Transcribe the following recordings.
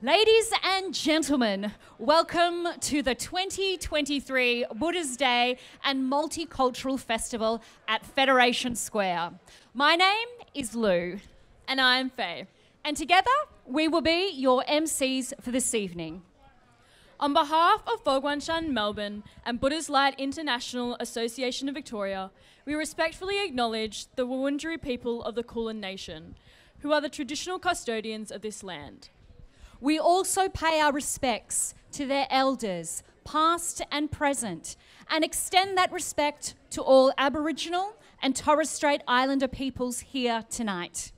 Ladies and gentlemen, welcome to the 2023 Buddha's Day and Multicultural Festival at Federation Square. My name is Lou. And I'm Faye. And together, we will be your MCs for this evening. On behalf of Shan, Melbourne and Buddha's Light International Association of Victoria, we respectfully acknowledge the Wurundjeri people of the Kulin Nation, who are the traditional custodians of this land. We also pay our respects to their elders, past and present, and extend that respect to all Aboriginal and Torres Strait Islander peoples here tonight.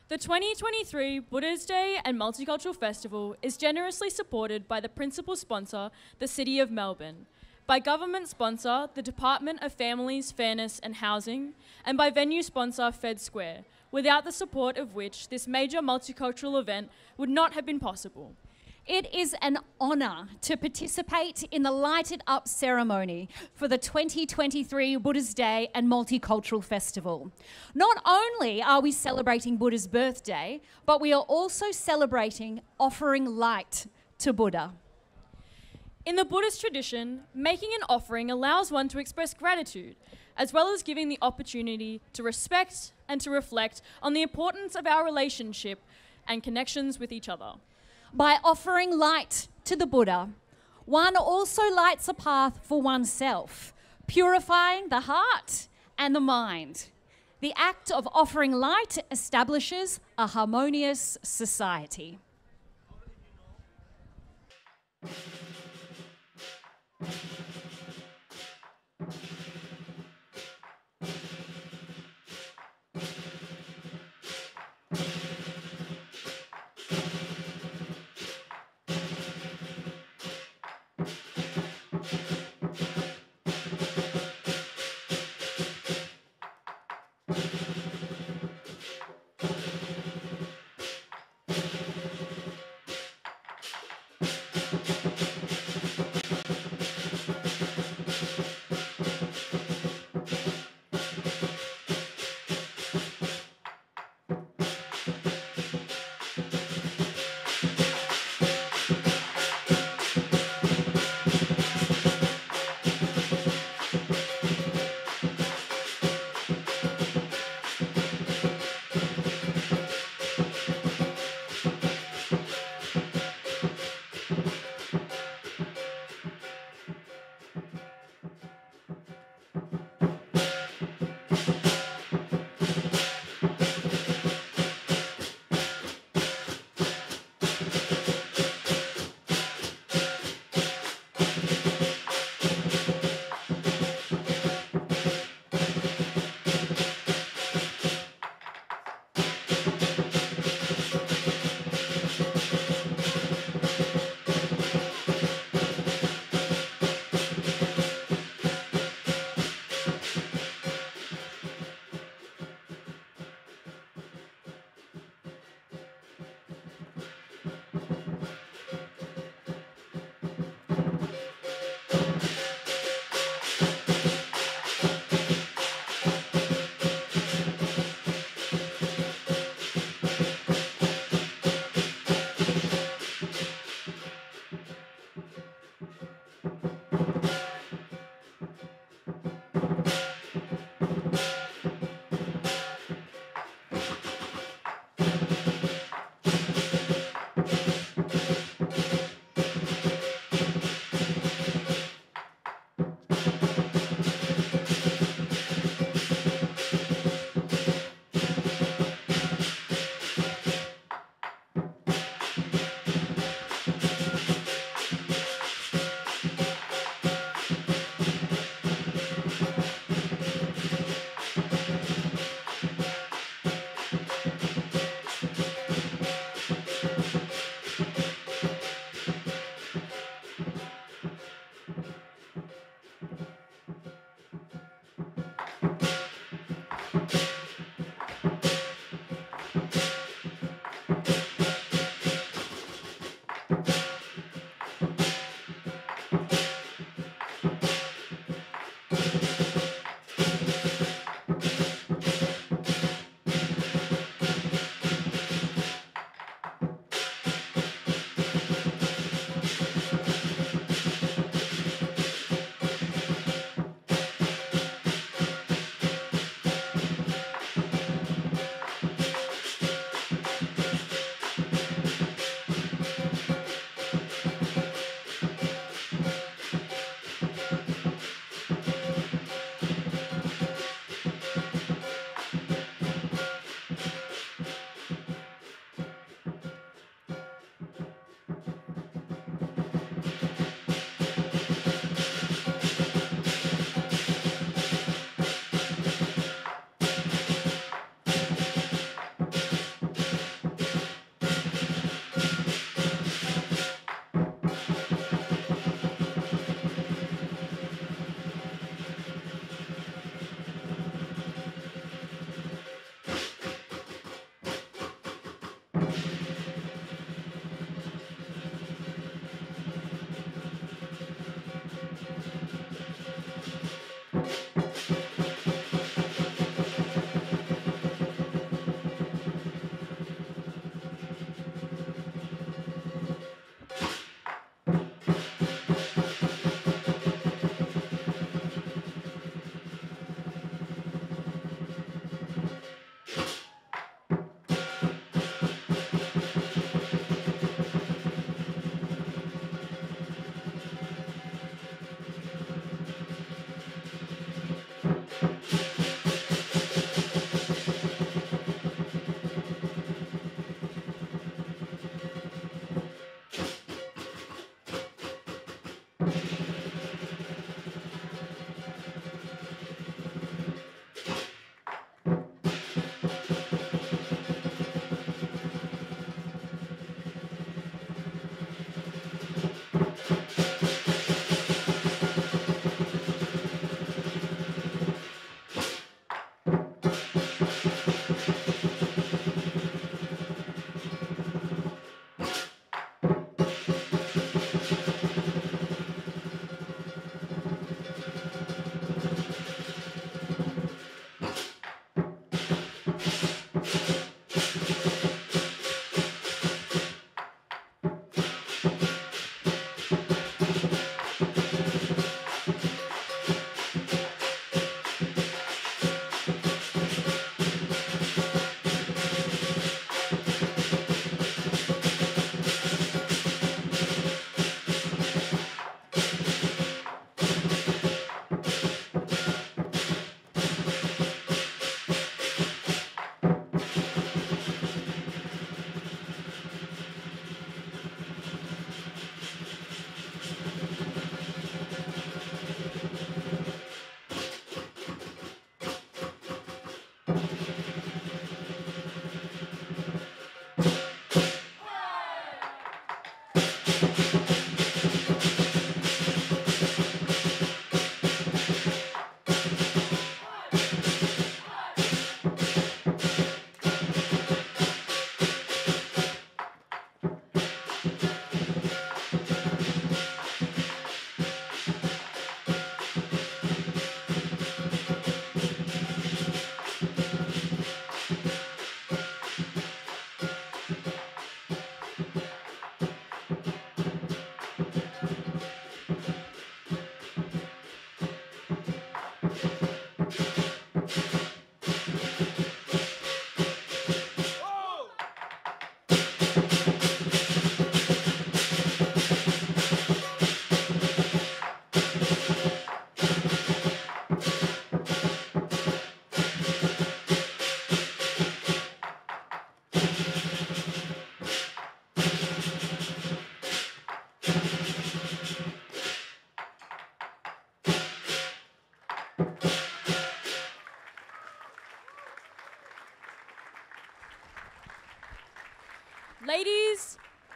The 2023 Buddha's Day and Multicultural Festival is generously supported by the principal sponsor, the City of Melbourne, by government sponsor, the Department of Families, Fairness and Housing, and by venue sponsor, Fed Square, without the support of which this major multicultural event would not have been possible. It is an honour to participate in the lighted up ceremony for the 2023 Buddha's Day and Multicultural Festival. Not only are we celebrating Buddha's birthday, but we are also celebrating offering light to Buddha. In the Buddhist tradition, making an offering allows one to express gratitude, as well as giving the opportunity to respect and to reflect on the importance of our relationship and connections with each other. By offering light to the Buddha, one also lights a path for oneself, purifying the heart and the mind. The act of offering light establishes a harmonious society.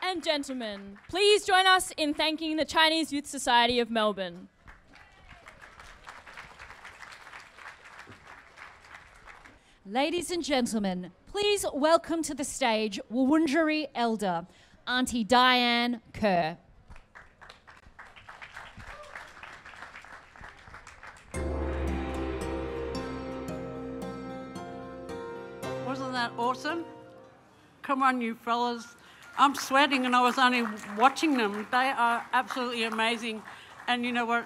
and gentlemen, please join us in thanking the Chinese Youth Society of Melbourne. Ladies and gentlemen, please welcome to the stage Wurundjeri Elder, Auntie Diane Kerr. Wasn't that awesome? Come on, you fellas. I'm sweating and I was only watching them. They are absolutely amazing. And you know what?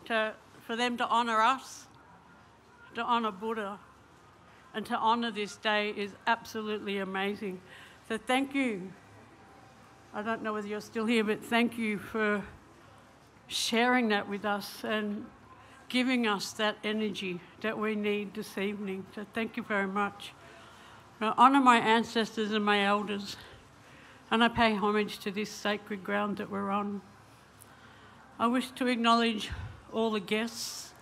For them to honour us, to honour Buddha, and to honour this day is absolutely amazing. So thank you. I don't know whether you're still here, but thank you for sharing that with us and giving us that energy that we need this evening. So thank you very much. I honour my ancestors and my elders, and I pay homage to this sacred ground that we're on. I wish to acknowledge all the guests.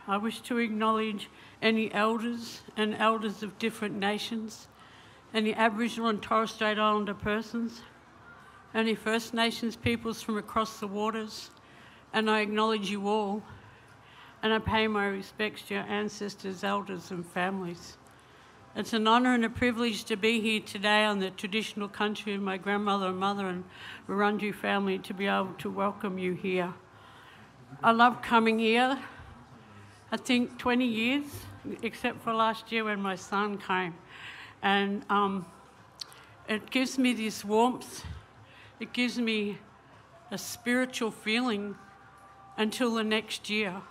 I wish to acknowledge any elders and elders of different nations, any Aboriginal and Torres Strait Islander persons, any First Nations peoples from across the waters, and I acknowledge you all. And I pay my respects to your ancestors, elders and families. It's an honour and a privilege to be here today on the traditional country of my grandmother and mother and Wurundjeri family to be able to welcome you here. I love coming here. I think 20 years, except for last year when my son came. And it gives me this warmth. It gives me a spiritual feeling until the next year.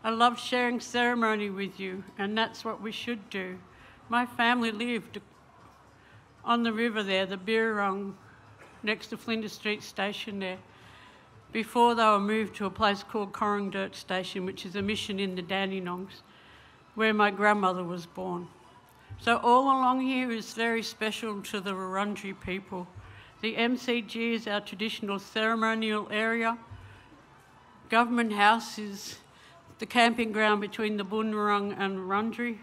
I love sharing ceremony with you, and that's what we should do. My family lived on the river there, the Birrong, next to Flinders Street Station there, before they were moved to a place called Corringdirt Station, which is a mission in the Dandenongs, where my grandmother was born. So all along here is very special to the Wurundjeri people. The MCG is our traditional ceremonial area. Government House is the camping ground between the Bunurong and Wurundjeri.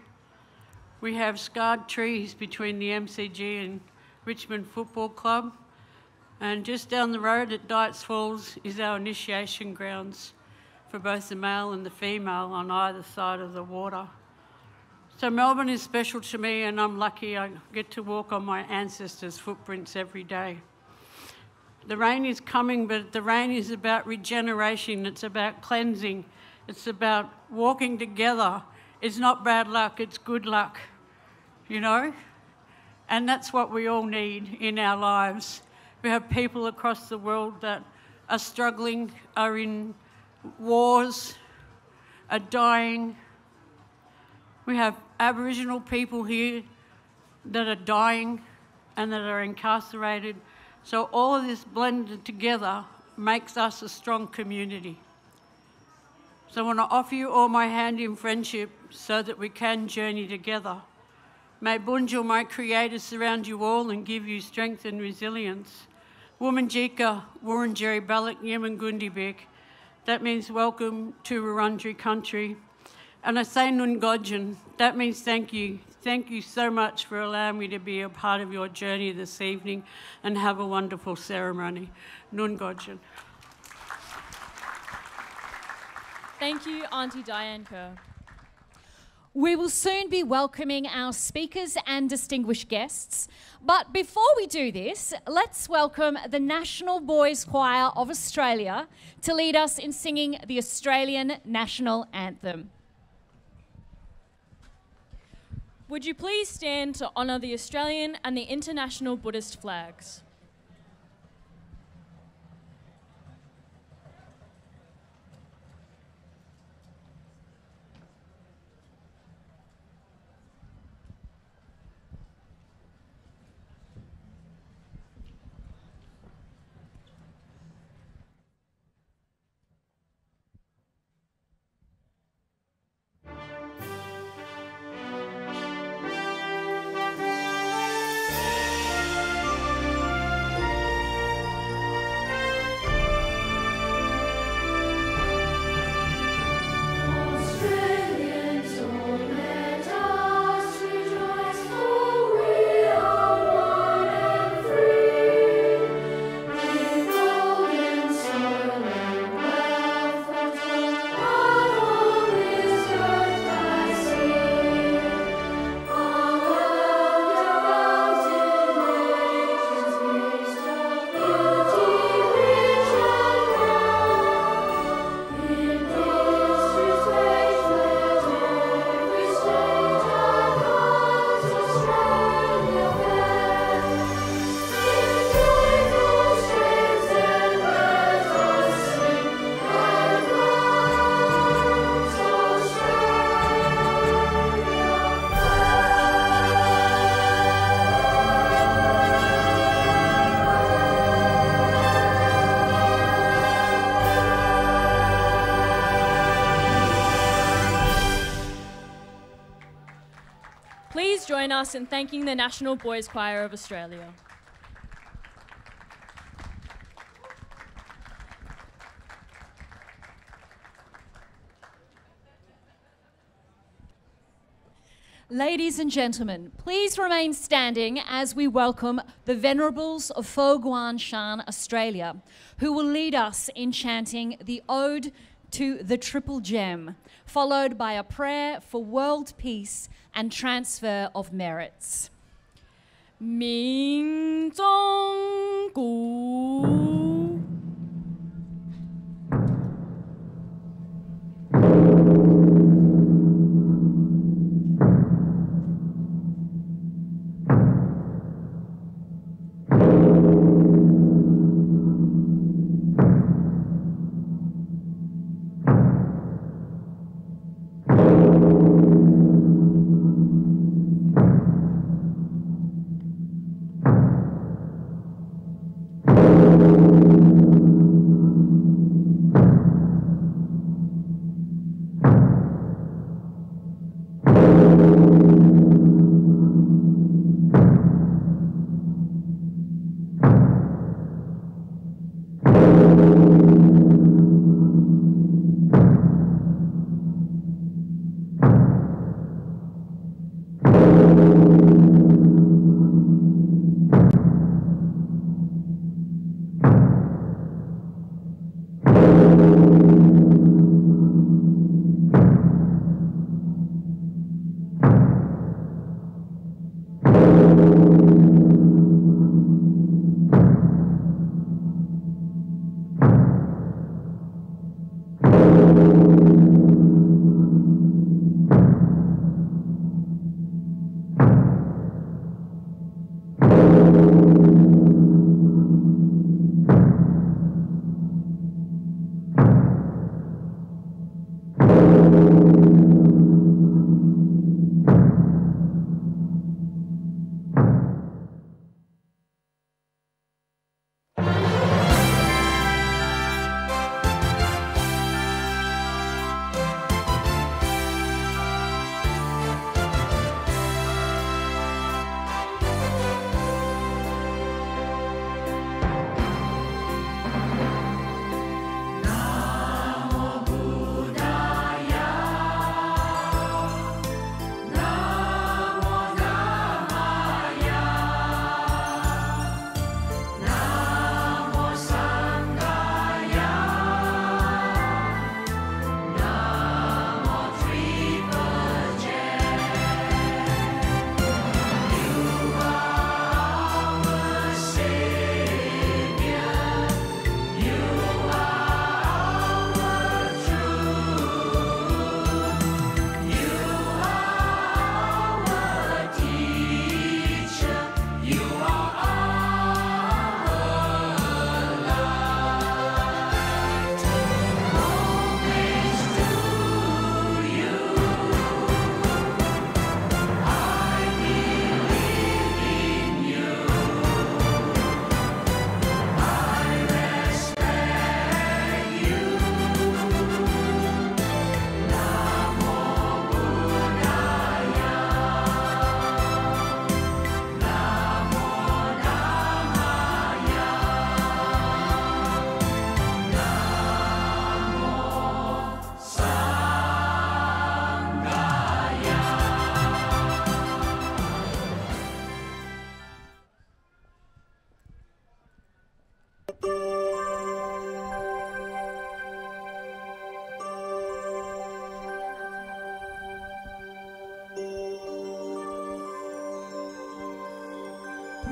We have scarred trees between the MCG and Richmond Football Club. And just down the road at Dietz Falls is our initiation grounds for both the male and the female on either side of the water. So Melbourne is special to me, and I'm lucky I get to walk on my ancestors' footprints every day. The rain is coming, but the rain is about regeneration. It's about cleansing. It's about walking together. It's not bad luck, it's good luck, you know? And that's what we all need in our lives. We have people across the world that are struggling, are in wars, are dying. We have Aboriginal people here that are dying and that are incarcerated. So all of this blended together makes us a strong community. So I want to offer you all my hand in friendship so that we can journey together. May Bunjil, my Creator, surround you all and give you strength and resilience. Womanjika, Wurundjeri Balak, Yemangundibek. That means welcome to Wurundjeri country. And I say Nungodjan, that means thank you. Thank you so much for allowing me to be a part of your journey this evening, and have a wonderful ceremony. Nungodjan. Thank you, Auntie Diane Kerr. We will soon be welcoming our speakers and distinguished guests. But before we do this, let's welcome the National Boys Choir of Australia to lead us in singing the Australian National Anthem. Would you please stand to honour the Australian and the international Buddhist flags? join us in thanking the National Boys Choir of Australia. Ladies and gentlemen, please remain standing as we welcome the Venerables of Guang, Shan, Australia, who will lead us in chanting the Ode to the Triple Gem, followed by a prayer for world peace and transfer of merits. 民众鼓。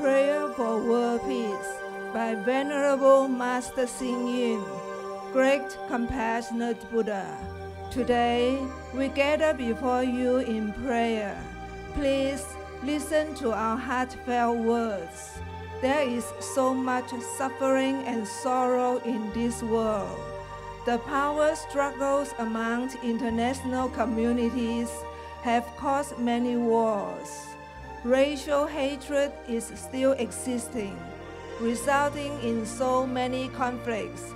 Prayer for World Peace by Venerable Master Xing Yun, Great Compassionate Buddha. Today, we gather before you in prayer. Please listen to our heartfelt words. There is so much suffering and sorrow in this world. The power struggles among international communities have caused many wars. Racial hatred is still existing, resulting in so many conflicts.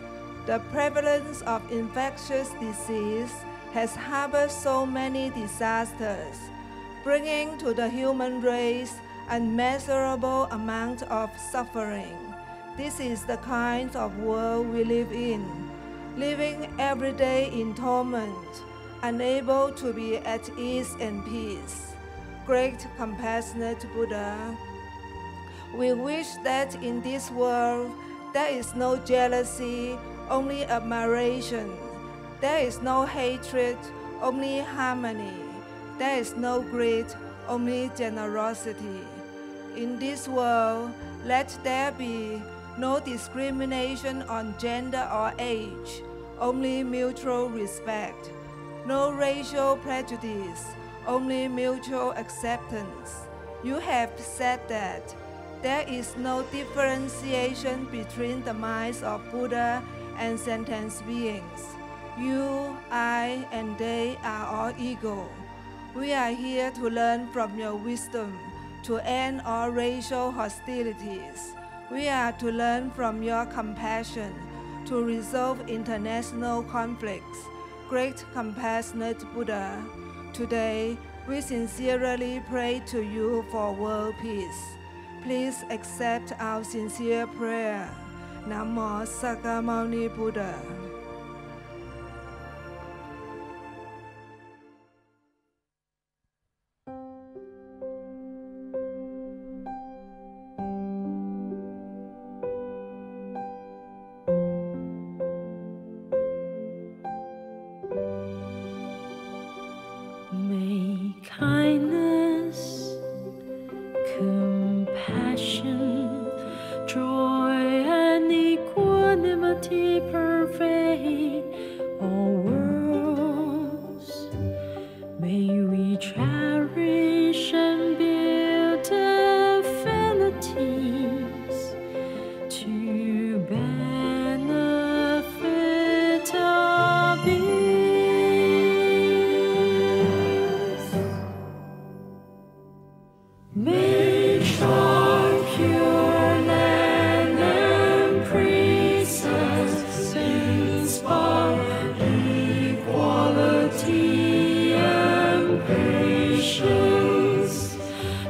The prevalence of infectious disease has harbored so many disasters. bringing to the human race unmeasurable amount of suffering. This is the kind of world we live in, living every day in torment, unable to be at ease and peace. Great compassionate Buddha, we wish that in this world there is no jealousy, only admiration. There is no hatred, only harmony. There is no greed, only generosity. In this world, let there be no discrimination on gender or age, only mutual respect. No racial prejudice, only mutual acceptance. You have said that there is no differentiation between the minds of Buddha and sentient beings. You, I, and they are all equal. We are here to learn from your wisdom, to end all racial hostilities. We are to learn from your compassion, to resolve international conflicts. Great compassionate Buddha, today we sincerely pray to you for world peace. Please accept our sincere prayer. Namo Sakyamuni Buddha. May kindness, compassion, joy, and equanimity pervade all worlds. May we cherish and build affinities to benefit our beings. Make our pure land and priests inspire equality and patience.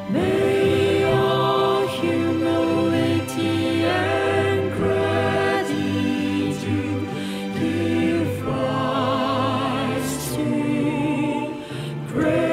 May all humility and gratitude give rise to grace.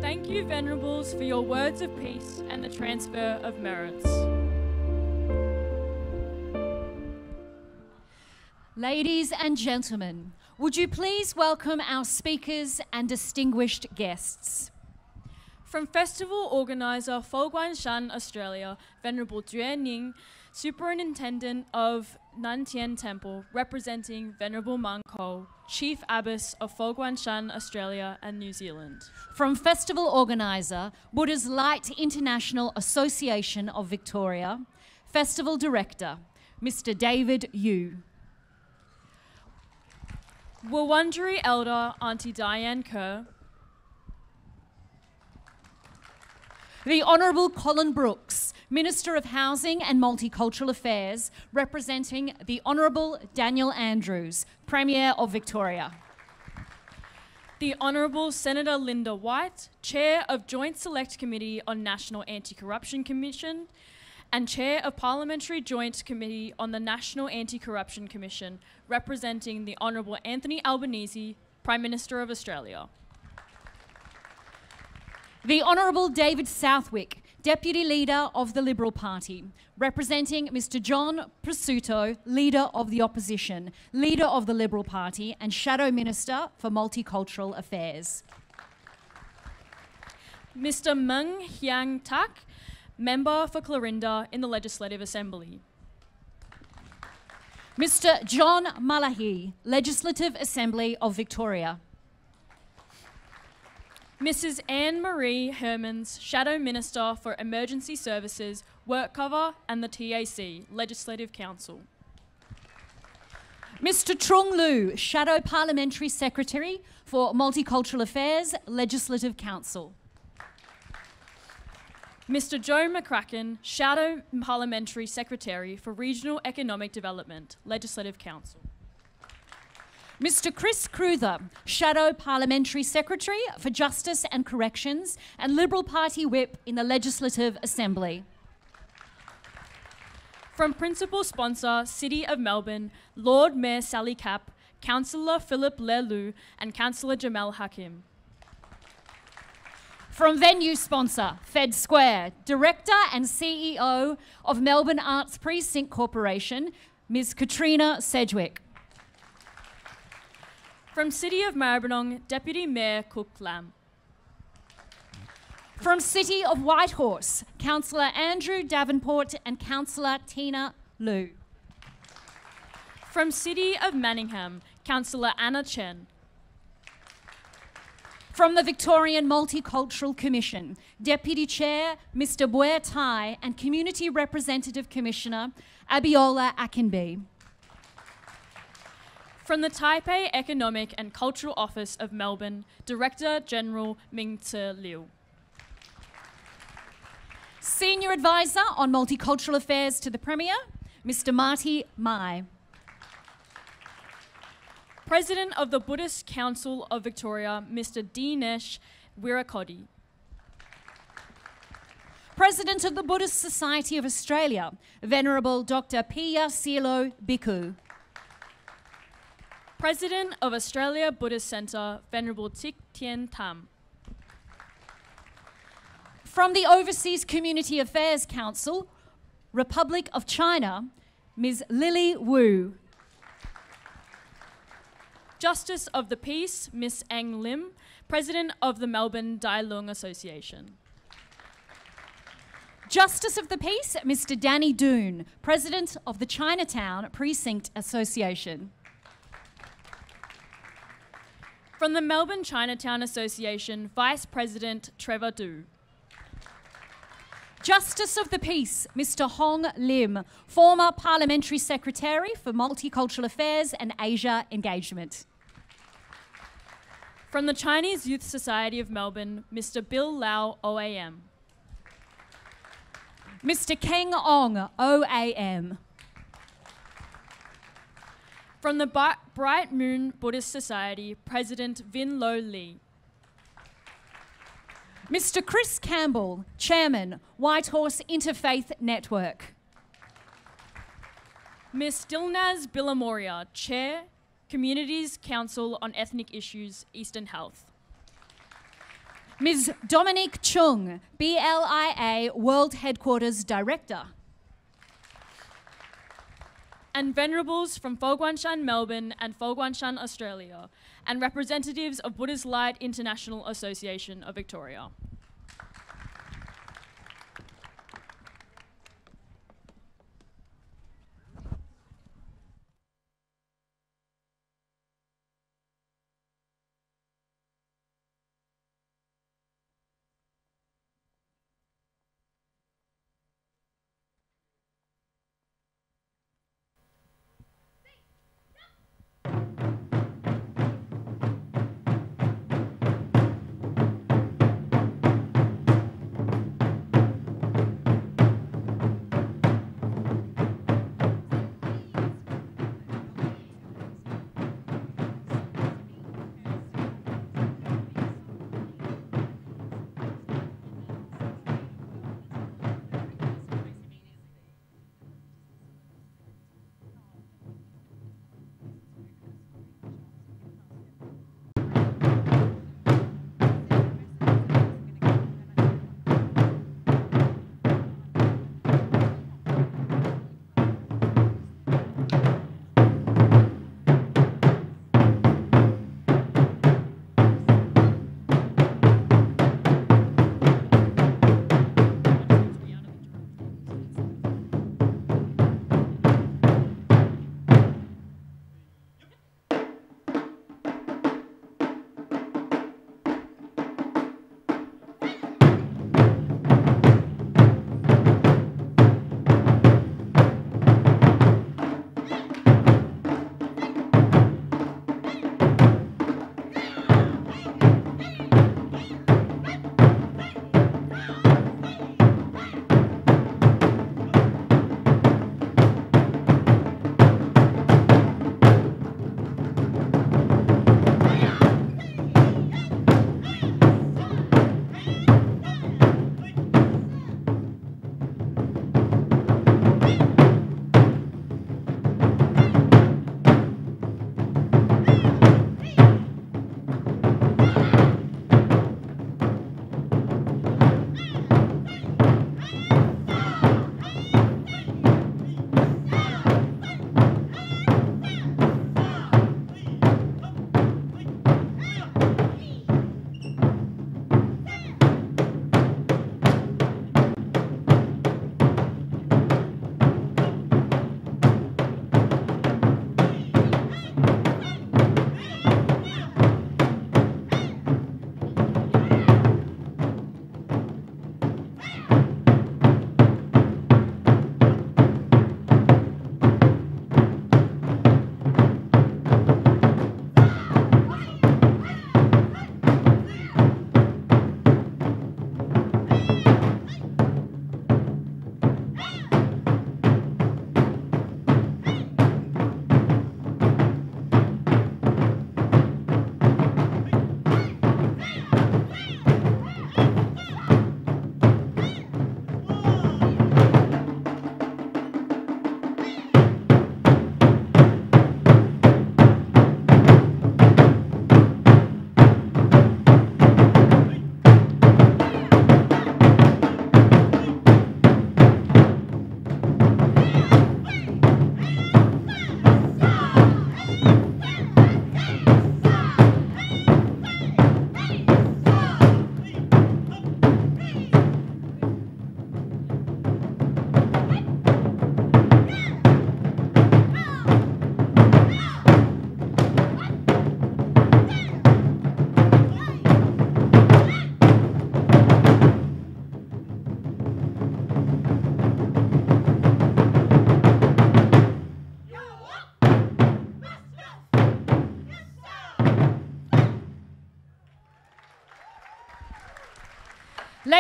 Thank you, Venerables, for your words of peace and the transfer of merits. Ladies and gentlemen, would you please welcome our speakers and distinguished guests. From festival organiser Shan, Australia, Venerable Ning, Superintendent of Nantian Temple, representing Venerable Mang Ko, Chief Abbess of Shan, Australia and New Zealand. From festival organiser, Buddha's Light International Association of Victoria, Festival Director, Mr. David Yu. Wurundjeri Elder Auntie Diane Kerr. The Honourable Colin Brooks, Minister of Housing and Multicultural Affairs, representing the Honourable Daniel Andrews, Premier of Victoria. The Honourable Senator Linda White, Chair of Joint Select Committee on National Anti-Corruption Commission and Chair of Parliamentary Joint Committee on the National Anti-Corruption Commission, representing the Honourable Anthony Albanese, Prime Minister of Australia. The Honourable David Southwick, Deputy Leader of the Liberal Party, representing Mr. John Prosciutto, Leader of the Opposition, Leader of the Liberal Party and Shadow Minister for Multicultural Affairs. Mr. Meng Hyang Tak, Member for Clarinda in the Legislative Assembly. Mr. John Malahi, Legislative Assembly of Victoria. Mrs. Anne-Marie Hermans, Shadow Minister for Emergency Services, Work Cover and the TAC, Legislative Council. Mr. Trung Lu, Shadow Parliamentary Secretary for Multicultural Affairs, Legislative Council. Mr. Joe McCracken, Shadow Parliamentary Secretary for Regional Economic Development, Legislative Council. Mr. Chris Cruther, Shadow Parliamentary Secretary for Justice and Corrections and Liberal Party Whip in the Legislative Assembly. From Principal Sponsor, City of Melbourne, Lord Mayor Sally Capp, Councillor Philip Lelu and Councillor Jamel Hakim. From Venue Sponsor, Fed Square, Director and CEO of Melbourne Arts Precinct Corporation, Ms. Katrina Sedgwick. From City of Maribyrnong, Deputy Mayor Cook Lam. From City of Whitehorse, Councillor Andrew Davenport and Councillor Tina Liu. From City of Manningham, Councillor Anna Chen. From the Victorian Multicultural Commission, Deputy Chair Mr. Buer Tai and Community Representative Commissioner Abiola Akinbi. From the Taipei Economic and Cultural Office of Melbourne, Director General Ming Tse Liu. Senior Advisor on Multicultural Affairs to the Premier, Mr. Marty Mai. President of the Buddhist Council of Victoria, Mr. Dinesh Wirakodi. President of the Buddhist Society of Australia, Venerable Dr. Piya Silo Bhikkhu. President of Australia Buddhist Centre, Venerable Thich Thien Tam. From the Overseas Community Affairs Council, Republic of China, Ms. Lily Wu. Justice of the Peace, Miss Ang Lim, President of the Melbourne Dai Lung Association. Justice of the Peace, Mr. Danny Doon, President of the Chinatown Precinct Association. From the Melbourne Chinatown Association, Vice President Trevor Du. Justice of the Peace, Mr. Hong Lim, former Parliamentary Secretary for Multicultural Affairs and Asia Engagement. From the Chinese Youth Society of Melbourne, Mr. Bill Lau, OAM. Mr. Keng Ong, OAM. From the Bright Moon Buddhist Society, President Vin Lo Lee. Mr. Chris Campbell, Chairman, Whitehorse Interfaith Network. Ms. Dilnaz Billamoria, Chair, Communities Council on Ethnic Issues, Eastern Health. Ms. Dominique Chung, BLIA World Headquarters Director. And Venerables from Fo Guang Shan Melbourne and Fo Guang Shan Australia, and representatives of Buddhist Light International Association of Victoria.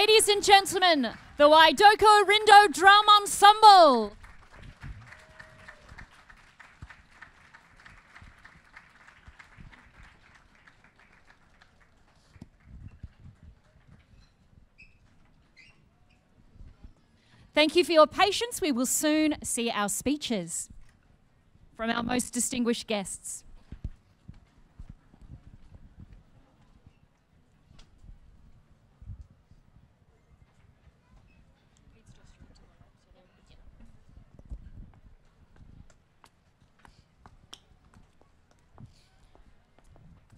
Ladies and gentlemen, the Waidoko Rindo Drum Ensemble. Thank you for your patience. We will soon see our speeches from our most distinguished guests.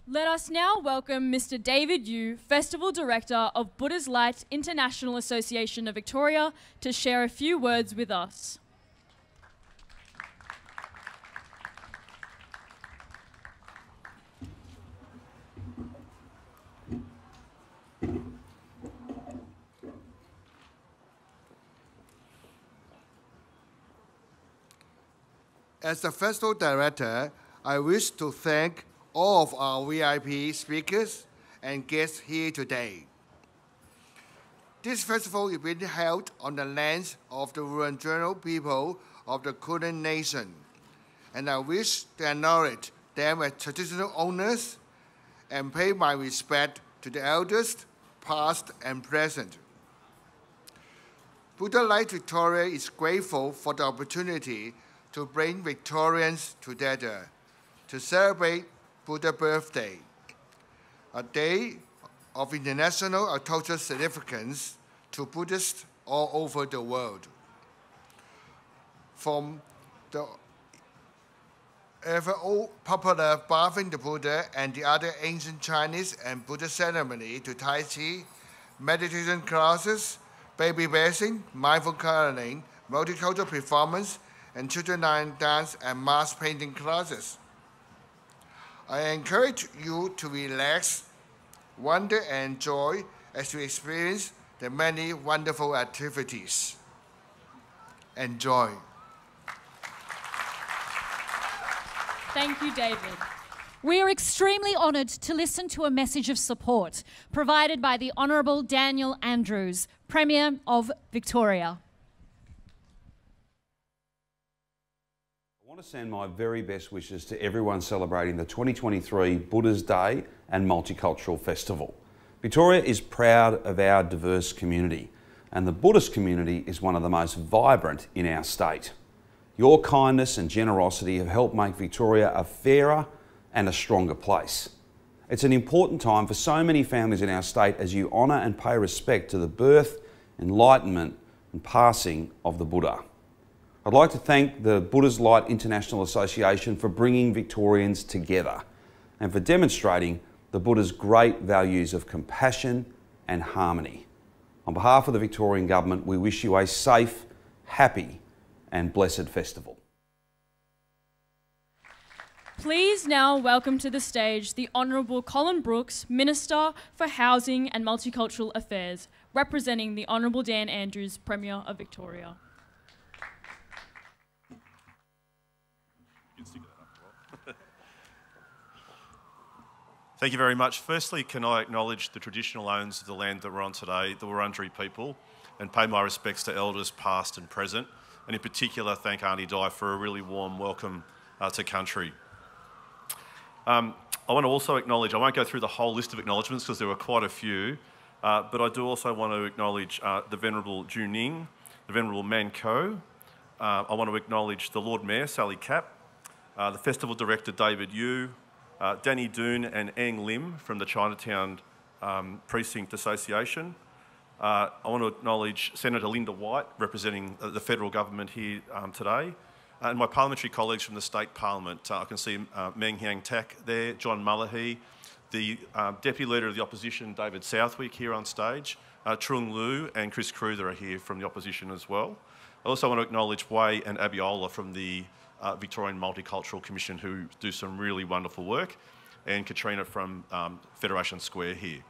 Let us now welcome Mr. David Yu, Festival Director of Buddha's Light International Association of Victoria, to share a few words with us. As the Festival Director, I wish to thank all of our VIP speakers and guests here today. This festival is being held on the lands of the Wurundjeri people of the Kulin Nation, and I wish to acknowledge them as traditional owners and pay my respect to the elders, past and present. Buddha Light Victoria is grateful for the opportunity to bring Victorians together to celebrate Buddha's birthday, a day of international cultural significance to Buddhists all over the world. From the ever popular bathing the Buddha and the other ancient Chinese and Buddhist ceremony to Tai Chi, meditation classes, baby bathing, mindful coloring, multicultural performance, and children dance and mask painting classes. I encourage you to relax, wonder, and enjoy as you experience the many wonderful activities. Enjoy. Thank you, David. We are extremely honoured to listen to a message of support provided by the Honourable Daniel Andrews, Premier of Victoria. I want to send my very best wishes to everyone celebrating the 2023 Buddha's Day and Multicultural Festival. Victoria is proud of our diverse community, and the Buddhist community is one of the most vibrant in our state. Your kindness and generosity have helped make Victoria a fairer and a stronger place. It's an important time for so many families in our state as you honour and pay respect to the birth, enlightenment and passing of the Buddha. I'd like to thank the Buddha's Light International Association for bringing Victorians together and for demonstrating the Buddha's great values of compassion and harmony. On behalf of the Victorian Government, we wish you a safe, happy and blessed festival. Please now welcome to the stage the Honourable Colin Brooks, Minister for Housing and Multicultural Affairs, representing the Honourable Dan Andrews, Premier of Victoria. Thank you very much. Firstly, can I acknowledge the traditional owners of the land that we're on today, the Wurundjeri people, and pay my respects to elders past and present, and in particular thank Auntie Di for a really warm welcome to country. I want to also acknowledge, I won't go through the whole list of acknowledgements because there were quite a few, but I do also want to acknowledge the Venerable Ju Ning, the Venerable Man Ko. I want to acknowledge the Lord Mayor, Sally Capp, the Festival Director, David Yu, Danny Doon and Ang Lim from the Chinatown Precinct Association. I want to acknowledge Senator Linda White, representing the federal government here today, and my parliamentary colleagues from the state parliament. I can see Meng Hiang Tak there, John Mullahy, the Deputy Leader of the Opposition, David Southwick, here on stage, Trung Lu and Chris Cruther are here from the opposition as well. I also want to acknowledge Wei and Abiola from the Victorian Multicultural Commission, who do some really wonderful work, and Katrina from Federation Square here.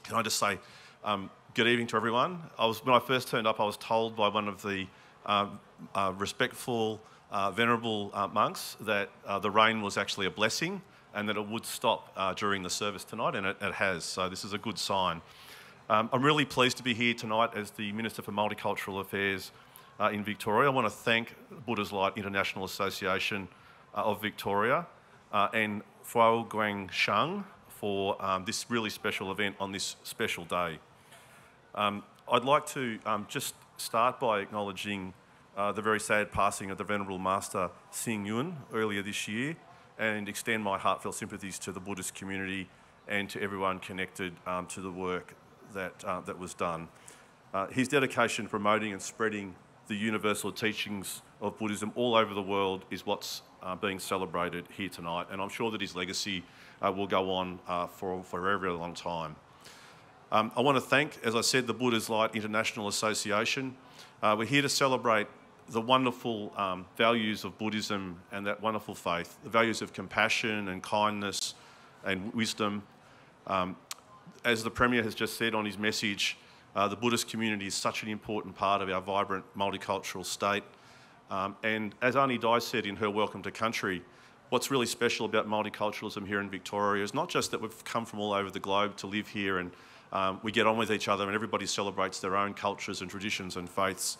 Can I just say good evening to everyone. When I first turned up, I was told by one of the respectful, venerable monks that the rain was actually a blessing and that it would stop during the service tonight, and it has, so this is a good sign. I'm really pleased to be here tonight as the Minister for Multicultural Affairs in Victoria. I want to thank Buddha's Light International Association of Victoria and Guang Shan for this really special event on this special day. I'd like to just start by acknowledging the very sad passing of the Venerable Master Xing Yun earlier this year, and extend my heartfelt sympathies to the Buddhist community and to everyone connected to the work that was done. His dedication to promoting and spreading the universal teachings of Buddhism all over the world is what's being celebrated here tonight, and I'm sure that his legacy will go on for a very long time. I want to thank, as I said, the Buddha's Light International Association. We're here to celebrate the wonderful values of Buddhism and that wonderful faith, the values of compassion and kindness and wisdom. As the Premier has just said on his message, the Buddhist community is such an important part of our vibrant multicultural state. And as Auntie Di said in her Welcome to Country, what's really special about multiculturalism here in Victoria is not just that we've come from all over the globe to live here and we get on with each other and everybody celebrates their own cultures and traditions and faiths,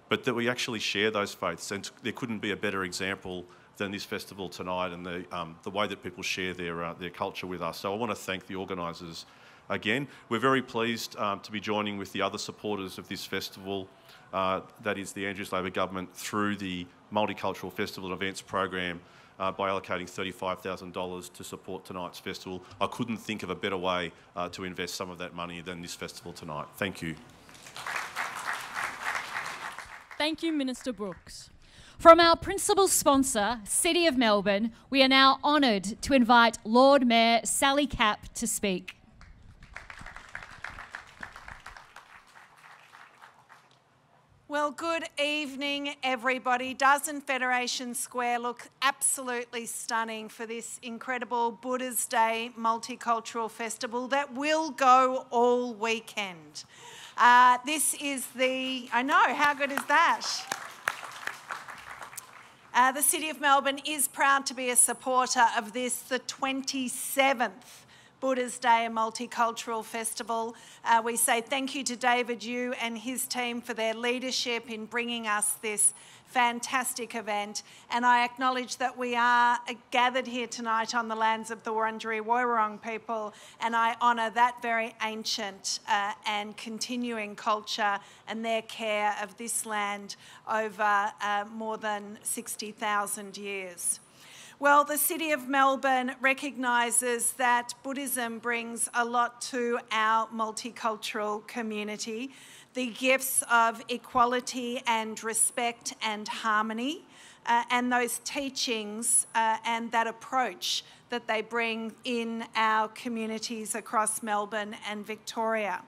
but that we actually share those faiths. And there couldn't be a better example than this festival tonight and the way that people share their culture with us. So I want to thank the organisers again. We're very pleased to be joining with the other supporters of this festival, that is the Andrews Labor Government, through the Multicultural Festival and Events Program by allocating $35,000 to support tonight's festival. I couldn't think of a better way to invest some of that money than this festival tonight. Thank you. Thank you, Minister Brooks. From our principal sponsor, City of Melbourne, we are now honoured to invite Lord Mayor Sally Capp to speak. Well, good evening, everybody. Doesn't Federation Square look absolutely stunning for this incredible Buddha's Day Multicultural Festival that will go all weekend? This is I know, how good is that? The City of Melbourne is proud to be a supporter of this, the 27th Buddha's Day Multicultural Festival. We say thank you to David Yu and his team for their leadership in bringing us this fantastic event. And I acknowledge that we are gathered here tonight on the lands of the Wurundjeri Woiwurrung people, and I honour that very ancient and continuing culture and their care of this land over more than 60,000 years. Well, the City of Melbourne recognises that Buddhism brings a lot to our multicultural community. The gifts of equality and respect and harmony, and those teachings and that approach that they bring in our communities across Melbourne and Victoria.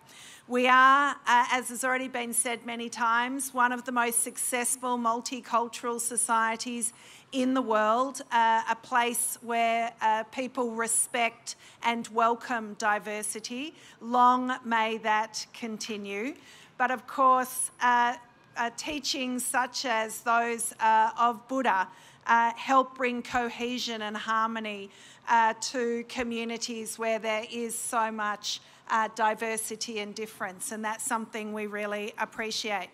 We are, as has already been said many times, one of the most successful multicultural societies in the world, a place where people respect and welcome diversity. Long may that continue. But of course, teachings such as those of Buddha help bring cohesion and harmony to communities where there is so much diversity and difference, and that's something we really appreciate.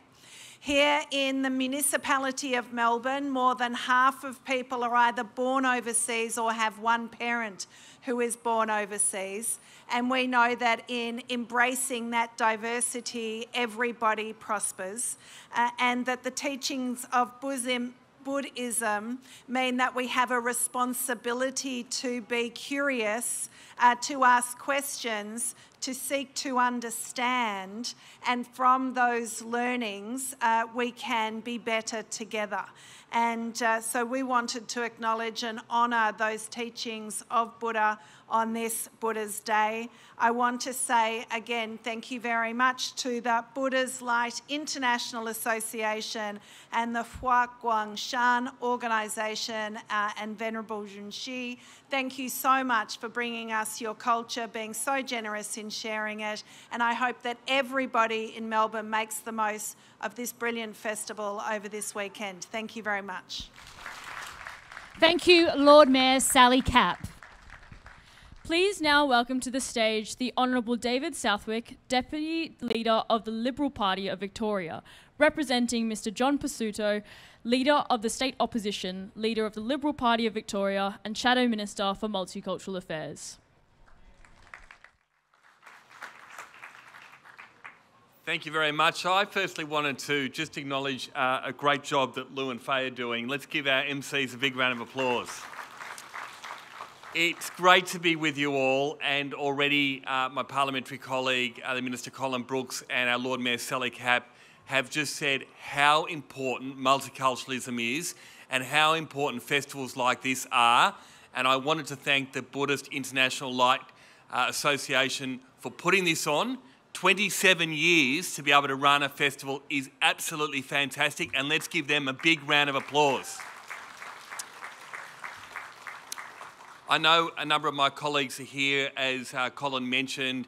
Here in the municipality of Melbourne, more than half of people are either born overseas or have one parent who is born overseas. And we know that in embracing that diversity, everybody prospers, and that the teachings of Buddhism mean that we have a responsibility to be curious, to ask questions, to seek to understand, and from those learnings we can be better together. And so we wanted to acknowledge and honour those teachings of Buddha on this Buddha's Day. I want to say again thank you very much to the Buddha's Light International Association and the Guang Shan organisation and Venerable Junshi. Thank you so much for bringing us your culture, being so generous in sharing it, and I hope that everybody in Melbourne makes the most of this brilliant festival over this weekend. Thank you very much. Thank you, Lord Mayor Sally Capp. Please now welcome to the stage the Honourable David Southwick, Deputy Leader of the Liberal Party of Victoria, representing Mr John Pasuto, Leader of the State Opposition, Leader of the Liberal Party of Victoria and Shadow Minister for Multicultural Affairs. Thank you very much. I firstly wanted to just acknowledge a great job that Lou and Faye are doing. Let's give our MCs a big round of applause. It's great to be with you all, and already my parliamentary colleague, the Minister Colin Brooks, and our Lord Mayor Sally Capp have just said how important multiculturalism is and how important festivals like this are. And I wanted to thank the Buddhist International Light Association for putting this on. 27 years to be able to run a festival is absolutely fantastic, and let's give them a big round of applause. I know a number of my colleagues are here, as Colin mentioned.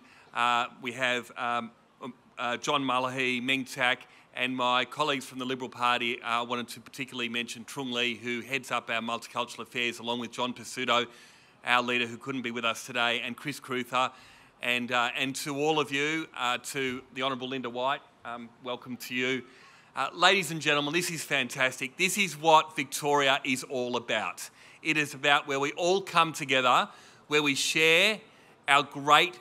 We have John Mullahy, Meng Tak, and my colleagues from the Liberal Party. I wanted to particularly mention Trung Lee, who heads up our multicultural affairs, along with John Pasuto, our leader who couldn't be with us today, and Chris Cruther. And to all of you, to the Honourable Linda White, welcome to you. Ladies and gentlemen, this is fantastic. This is what Victoria is all about. It is about where we all come together, where we share our great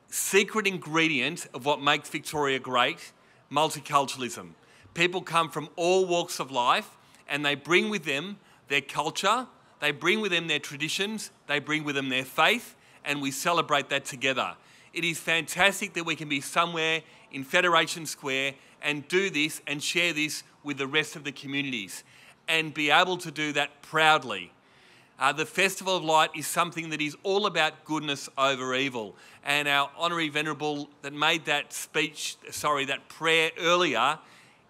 secret ingredient of what makes Victoria great, multiculturalism. People come from all walks of life, and they bring with them their culture, they bring with them their traditions, they bring with them their faith, and we celebrate that together. It is fantastic that we can be somewhere in Federation Square and do this and share this with the rest of the communities and be able to do that proudly. The Festival of Light is something that is all about goodness over evil. And our Honorary Venerable that made that that prayer earlier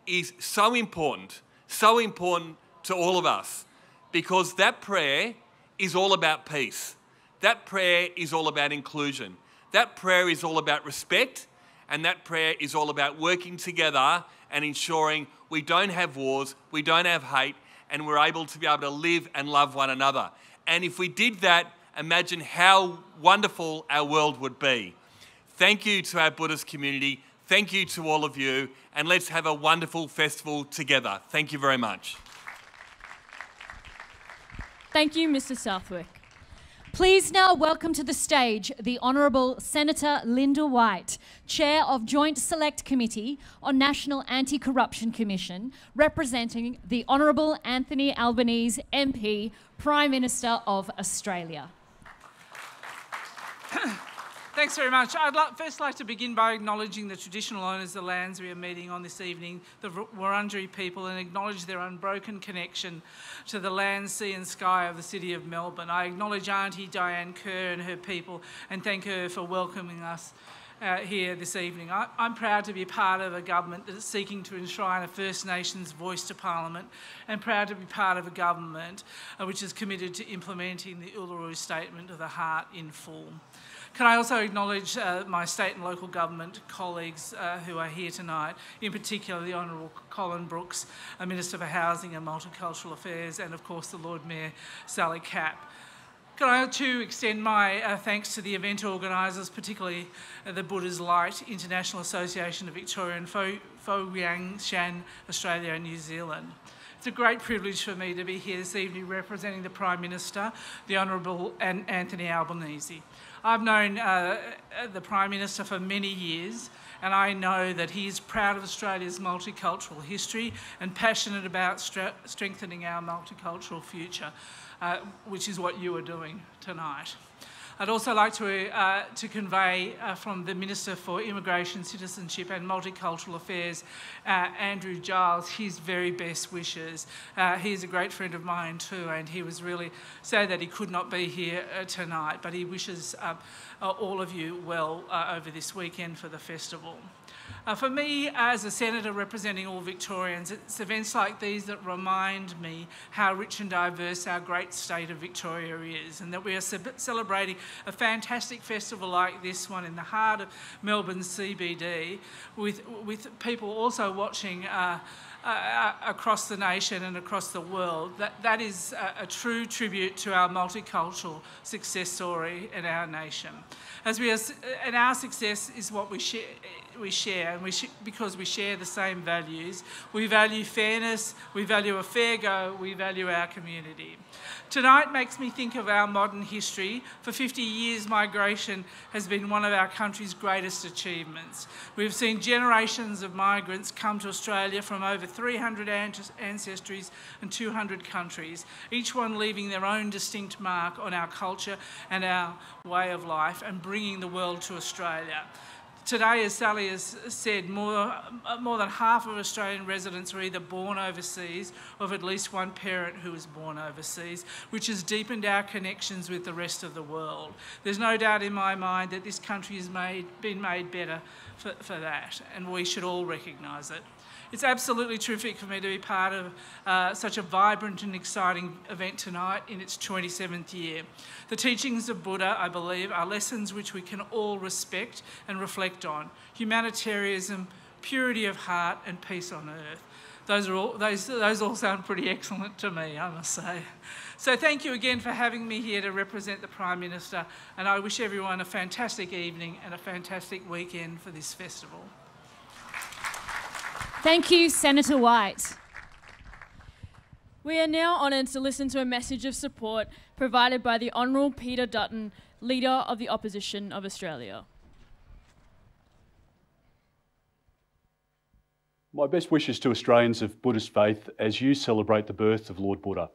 is so important to all of us, because that prayer is all about peace. That prayer is all about inclusion. That prayer is all about respect, and that prayer is all about working together and ensuring we don't have wars, we don't have hate, and we're able to be able to live and love one another. And if we did that, imagine how wonderful our world would be. Thank you to our Buddhist community. Thank you to all of you, and let's have a wonderful festival together. Thank you very much. Thank you, Mr Southwick. Please now welcome to the stage the Honourable Senator Linda White, Chair of Joint Select Committee on National Anti-Corruption Commission, representing the Honourable Anthony Albanese MP, Prime Minister of Australia. Thanks very much. I'd first like to begin by acknowledging the traditional owners of the lands we are meeting on this evening, the Wurundjeri people, and acknowledge their unbroken connection to the land, sea and sky of the City of Melbourne. I acknowledge Auntie Diane Kerr and her people and thank her for welcoming us here this evening. I'm proud to be part of a government that is seeking to enshrine a First Nations voice to Parliament, and proud to be part of a government which is committed to implementing the Uluru Statement of the Heart in full. Can I also acknowledge my state and local government colleagues who are here tonight, in particular the Honourable Colin Brooks, Minister for Housing and Multicultural Affairs, and of course the Lord Mayor Sally Capp. Can I too extend my thanks to the event organisers, particularly the Buddha's Light International Association of Victoria and Guang, Shan, Australia and New Zealand. It's a great privilege for me to be here this evening representing the Prime Minister, the Honourable Anthony Albanese. I've known the Prime Minister for many years, and I know that he is proud of Australia's multicultural history and passionate about strengthening our multicultural future, which is what you are doing tonight. I'd also like to convey from the Minister for Immigration, Citizenship and Multicultural Affairs, Andrew Giles, his very best wishes. He's a great friend of mine too, and he was really sad that he could not be here tonight, but he wishes all of you well over this weekend for the festival. For me, as a Senator representing all Victorians, it's events like these that remind me how rich and diverse our great state of Victoria is, and that we are celebrating a fantastic festival like this one in the heart of Melbourne CBD, with people also watching across the nation and across the world. That is a true tribute to our multicultural success story in our nation. And our success is what we share, and because we share the same values. We value fairness, we value a fair go, we value our community. Tonight makes me think of our modern history. For 50 years, migration has been one of our country's greatest achievements. We've seen generations of migrants come to Australia from over 300 ancestries and 200 countries, each one leaving their own distinct mark on our culture and our way of life and bringing the world to Australia. Today, as Sally has said, more than half of Australian residents are either born overseas or have at least one parent who was born overseas, which has deepened our connections with the rest of the world. There's no doubt in my mind that this country has been made better for that, and we should all recognise it. It's absolutely terrific for me to be part of such a vibrant and exciting event tonight in its 27th year. The teachings of Buddha, I believe, are lessons which we can all respect and reflect on. Humanitarianism, purity of heart and peace on earth. Those all sound pretty excellent to me, I must say. So thank you again for having me here to represent the Prime Minister, and I wish everyone a fantastic evening and a fantastic weekend for this festival. Thank you, Senator White. We are now honoured to listen to a message of support provided by the Honourable Peter Dutton, Leader of the Opposition of Australia. My best wishes to Australians of Buddhist faith as you celebrate the birth of Lord Buddha,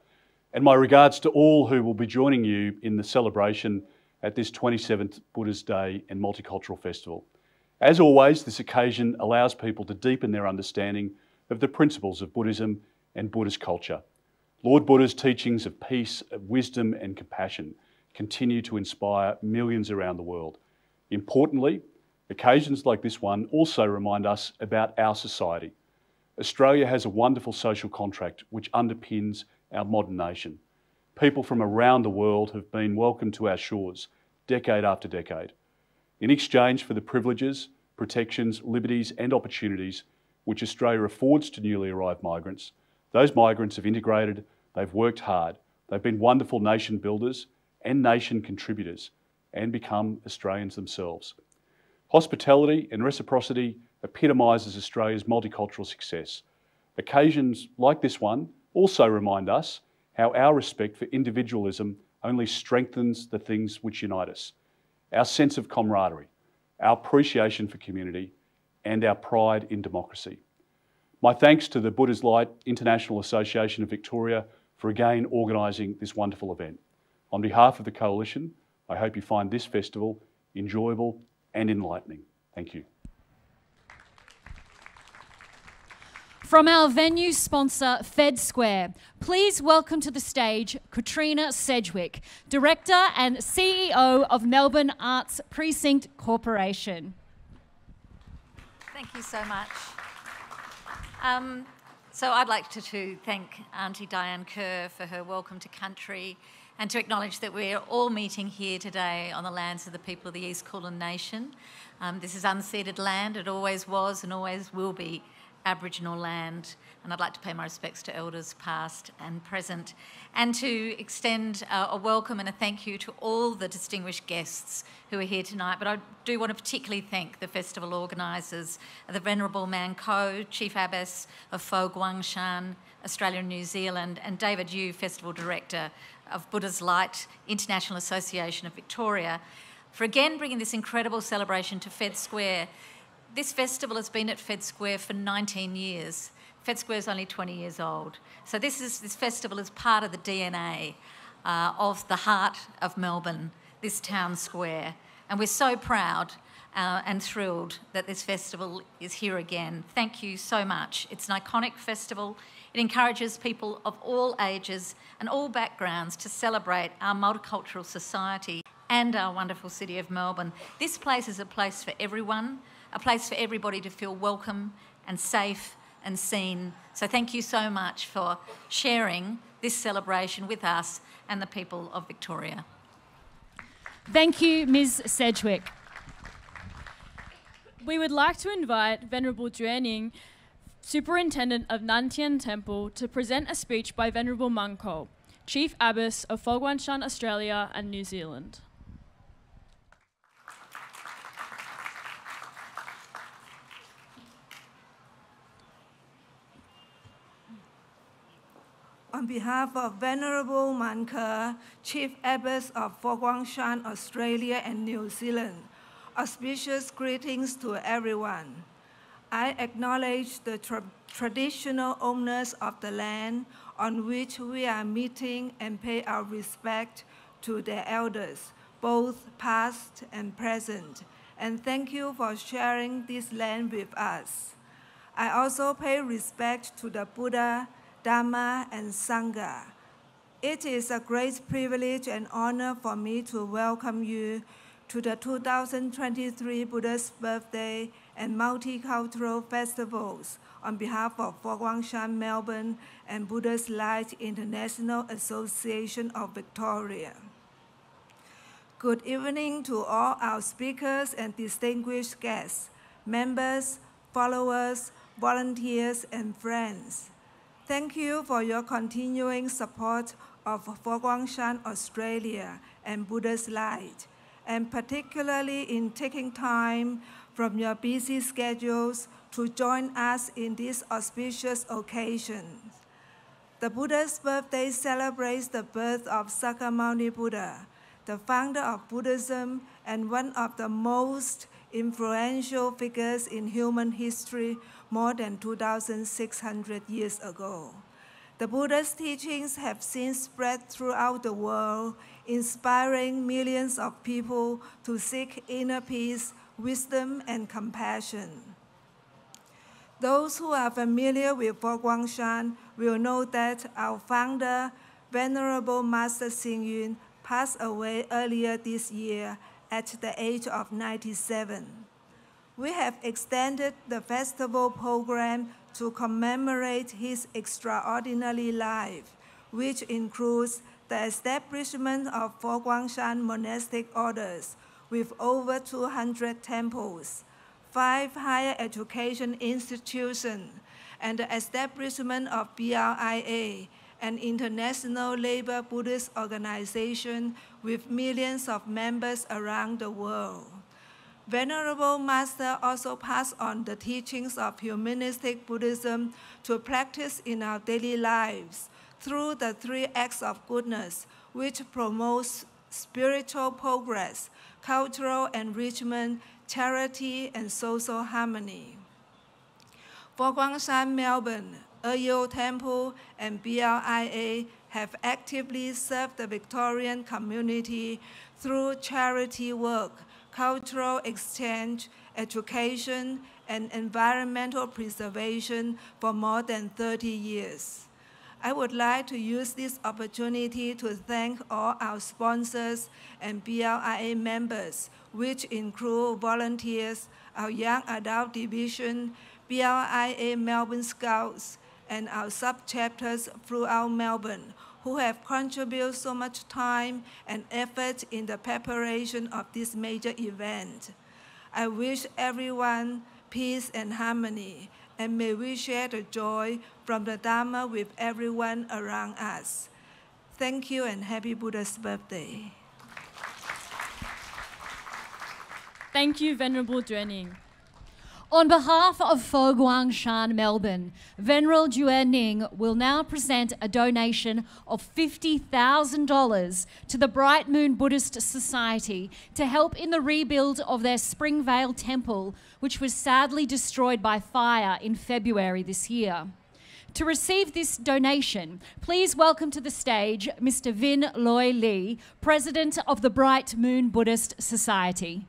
and my regards to all who will be joining you in the celebration at this 27th Buddhist Day and Multicultural Festival. As always, this occasion allows people to deepen their understanding of the principles of Buddhism and Buddhist culture. Lord Buddha's teachings of peace, of wisdom and compassion continue to inspire millions around the world. Importantly, occasions like this one also remind us about our society. Australia has a wonderful social contract which underpins our modern nation. People from around the world have been welcomed to our shores decade after decade. In exchange for the privileges, protections, liberties and opportunities which Australia affords to newly arrived migrants, those migrants have integrated, they've worked hard, they've been wonderful nation builders and nation contributors and become Australians themselves. Hospitality and reciprocity epitomises Australia's multicultural success. Occasions like this one also remind us how our respect for individualism only strengthens the things which unite us. Our sense of camaraderie, our appreciation for community, and our pride in democracy. My thanks to the Buddha's Light International Association of Victoria for again organising this wonderful event. On behalf of the Coalition, I hope you find this festival enjoyable and enlightening. Thank you. From our venue sponsor, Fed Square, please welcome to the stage Katrina Sedgwick, Director and CEO of Melbourne Arts Precinct Corporation. Thank you so much. So I'd like to thank Auntie Diane Kerr for her welcome to country and to acknowledge that we're all meeting here today on the lands of the people of the East Kulin Nation. This is unceded land. It always was and always will be Aboriginal land, and I'd like to pay my respects to elders past and present, and to extend a welcome and a thank you to all the distinguished guests who are here tonight. But I do want to particularly thank the festival organisers, the Venerable Manko, Chief Abbess of Fo Guang Shan, Australia and New Zealand, and David Yu, Festival Director of Buddha's Light International Association of Victoria, for again bringing this incredible celebration to Fed Square. This festival has been at Fed Square for 19 years. Fed Square is only 20 years old. So this festival is part of the DNA of the heart of Melbourne, this town square. And we're so proud and thrilled that this festival is here again. Thank you so much. It's an iconic festival. It encourages people of all ages and all backgrounds to celebrate our multicultural society and our wonderful city of Melbourne. This place is a place for everyone, a place for everybody to feel welcome and safe and seen. So thank you so much for sharing this celebration with us and the people of Victoria. Thank you, Ms. Sedgwick. We would like to invite Venerable Duaning Superintendent of Nantian Temple, to present a speech by Venerable Mang Ko, Chief Abbess of Fo Guang Shan, Australia and New Zealand. On behalf of Venerable Mang Ko, Chief Abbess of Fo Guang Shan, Australia and New Zealand, auspicious greetings to everyone. I acknowledge the traditional owners of the land on which we are meeting and pay our respect to their elders, both past and present, and thank you for sharing this land with us. I also pay respect to the Buddha, Dharma, and Sangha. It is a great privilege and honor for me to welcome you to the 2023 Buddha's Birthday and Multicultural Festivals on behalf of Fo Guang Shan, Melbourne, and Buddha's Light International Association of Victoria. Good evening to all our speakers and distinguished guests, members, followers, volunteers, and friends. Thank you for your continuing support of Fo Guang Shan, Australia, and Buddha's Light, and particularly in taking time from your busy schedules to join us in this auspicious occasion. The Buddha's birthday celebrates the birth of Sakyamuni Buddha, the founder of Buddhism and one of the most influential figures in human history more than 2,600 years ago. The Buddha's teachings have since spread throughout the world, inspiring millions of people to seek inner peace, wisdom, and compassion. Those who are familiar with Fo Guang Shan will know that our founder, Venerable Master Xing Yun, passed away earlier this year at the age of 97. We have extended the festival program to commemorate his extraordinary life, which includes the establishment of Fo Guang Shan monastic orders with over 200 temples, 5 higher education institutions, and the establishment of BRIA, an international labor Buddhist organization with millions of members around the world. Venerable Master also passed on the teachings of humanistic Buddhism to practice in our daily lives through the 3 acts of goodness, which promotes spiritual progress, cultural enrichment, charity, and social harmony. Fo Guang Shan, Melbourne, Eyo Temple, and BRIA have actively served the Victorian community through charity work, cultural exchange, education, and environmental preservation for more than 30 years. I would like to use this opportunity to thank all our sponsors and BRIA members, which include volunteers, our Young Adult Division, BRIA Melbourne Scouts, and our sub-chapters throughout Melbourne, who have contributed so much time and effort in the preparation of this major event. I wish everyone peace and harmony, and may we share the joy from the Dharma with everyone around us. Thank you and happy Buddha's birthday. Thank you, Venerable Duaning. On behalf of Fo Guang Shan, Melbourne, Venerable Duaning will now present a donation of $50,000 to the Bright Moon Buddhist Society to help in the rebuild of their Springvale Temple, which was sadly destroyed by fire in February this year. To receive this donation, please welcome to the stage Mr. Vin Loy Lee, President of the Bright Moon Buddhist Society.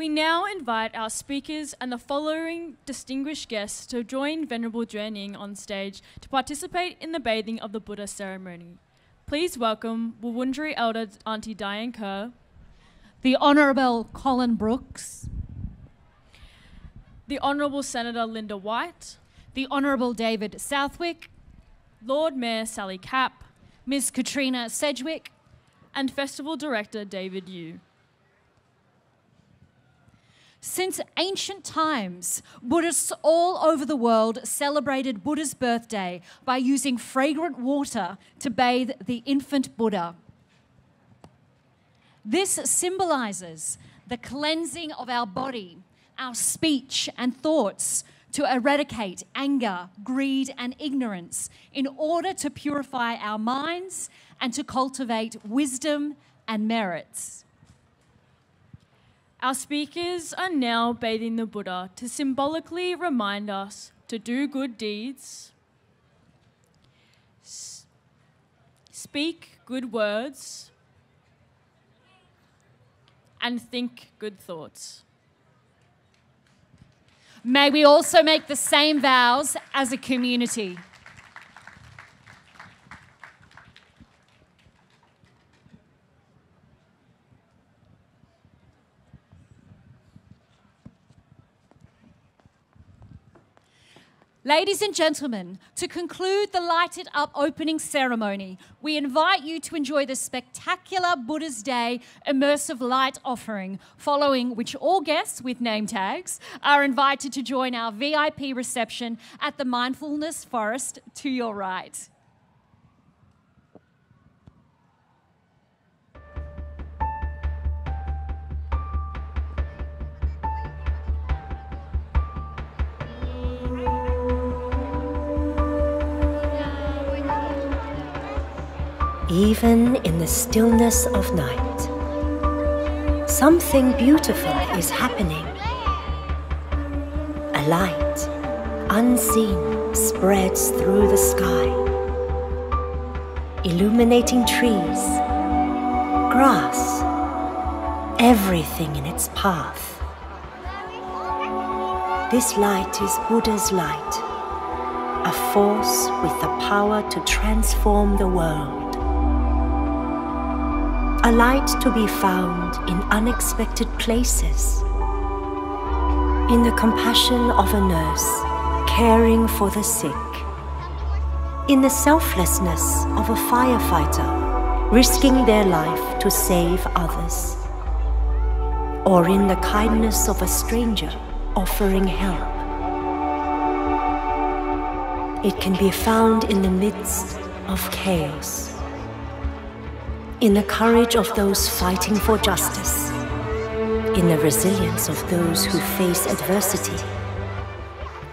We now invite our speakers and the following distinguished guests to join Venerable Juanying on stage to participate in the bathing of the Buddha ceremony. Please welcome Wurundjeri Elder Auntie Diane Kerr, the Honourable Colin Brooks, the Honourable Senator Linda White, the Honourable David Southwick, Lord Mayor Sally Capp, Ms Katrina Sedgwick, and Festival Director David Yu. Since ancient times, Buddhists all over the world celebrated Buddha's birthday by using fragrant water to bathe the infant Buddha. This symbolises the cleansing of our body, our speech and thoughts to eradicate anger, greed and ignorance in order to purify our minds and to cultivate wisdom and merits. Our speakers are now bathing the Buddha to symbolically remind us to do good deeds, speak good words, and think good thoughts. May we also make the same vows as a community. Ladies and gentlemen, to conclude the lighted up opening ceremony, we invite you to enjoy the spectacular Buddha's Day immersive light offering, following which all guests with name tags are invited to join our VIP reception at the Mindfulness Forest to your right. Even in the stillness of night, something beautiful is happening. A light, unseen, spreads through the sky, illuminating trees, grass, everything in its path. This light is Buddha's light, a force with the power to transform the world. A light to be found in unexpected places. In the compassion of a nurse caring for the sick. In the selflessness of a firefighter risking their life to save others. Or in the kindness of a stranger offering help. It can be found in the midst of chaos. In the courage of those fighting for justice, in the resilience of those who face adversity,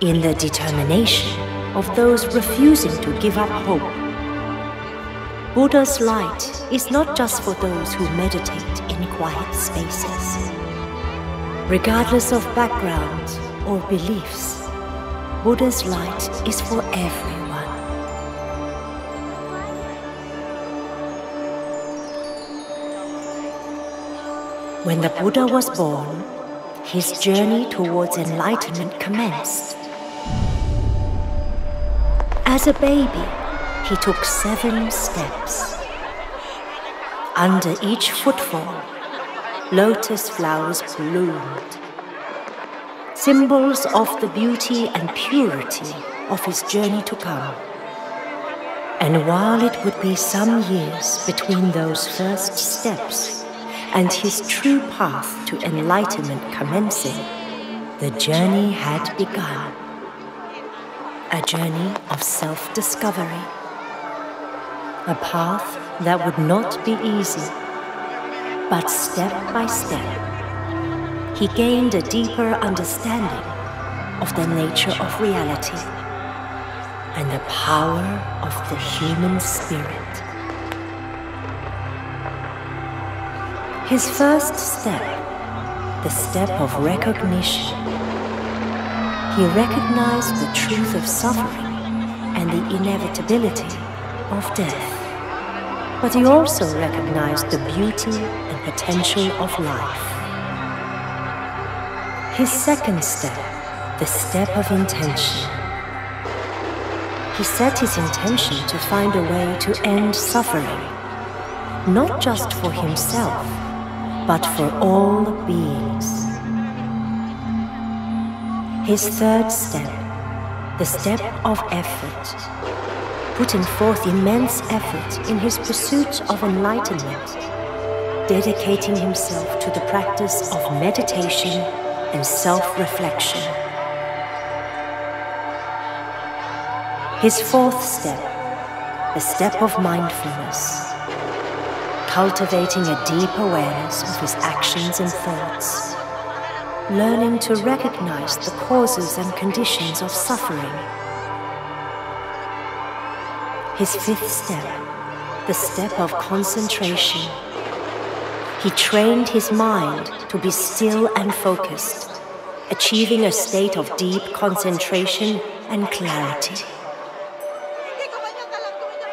in the determination of those refusing to give up hope. Buddha's light is not just for those who meditate in quiet spaces. Regardless of background or beliefs, Buddha's light is for everyone. When the Buddha was born, his journey towards enlightenment commenced. As a baby, he took 7 steps. Under each footfall, lotus flowers bloomed, symbols of the beauty and purity of his journey to come. And while it would be some years between those first steps and his true path to enlightenment commencing, the journey had begun. A journey of self-discovery. A path that would not be easy, but step by step, he gained a deeper understanding of the nature of reality and the power of the human spirit. His first step, the step of recognition. He recognized the truth of suffering and the inevitability of death. But he also recognized the beauty and potential of life. His second step, the step of intention. He set his intention to find a way to end suffering, not just for himself, but for all beings. His third step, the step of effort, putting forth immense effort in his pursuit of enlightenment, dedicating himself to the practice of meditation and self-reflection. His fourth step, the step of mindfulness, cultivating a deep awareness of his actions and thoughts, learning to recognize the causes and conditions of suffering. His fifth step, the step of concentration. He trained his mind to be still and focused, achieving a state of deep concentration and clarity.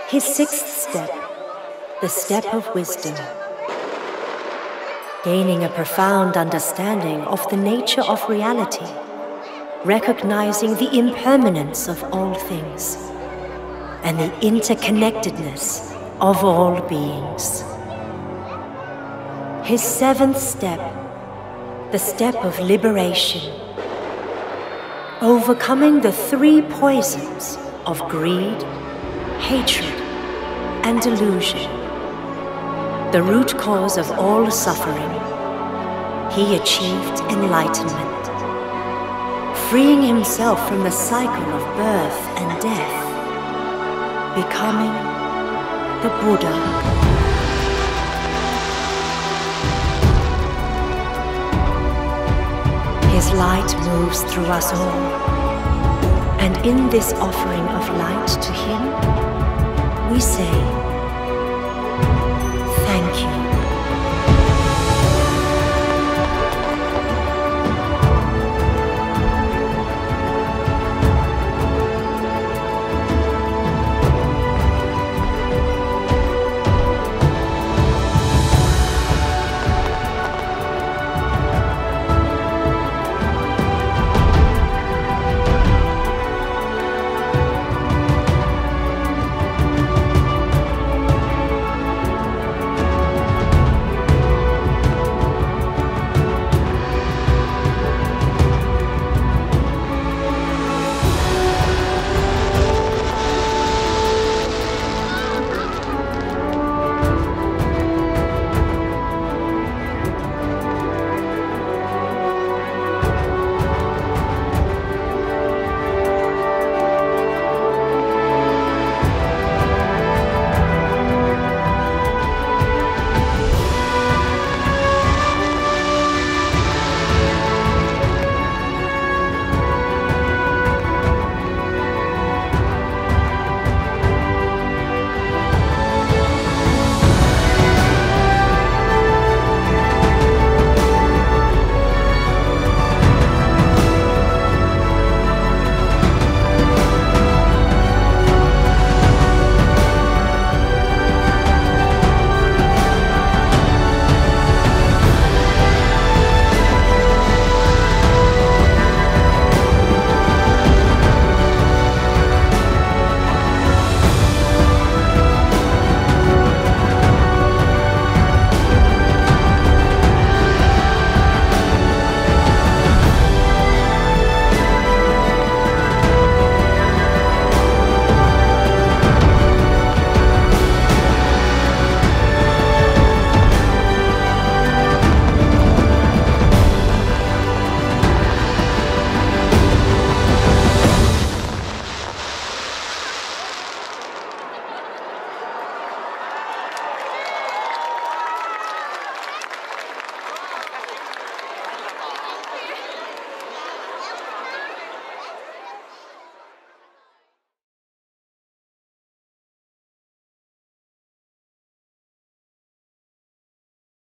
His sixth step, the step of wisdom. Gaining a profound understanding of the nature of reality, recognizing the impermanence of all things, and the interconnectedness of all beings. His seventh step, the step of liberation, overcoming the three poisons of greed, hatred, and delusion, the root cause of all suffering. He achieved enlightenment, freeing himself from the cycle of birth and death, becoming the Buddha. His light moves through us all, and in this offering of light to him, we say,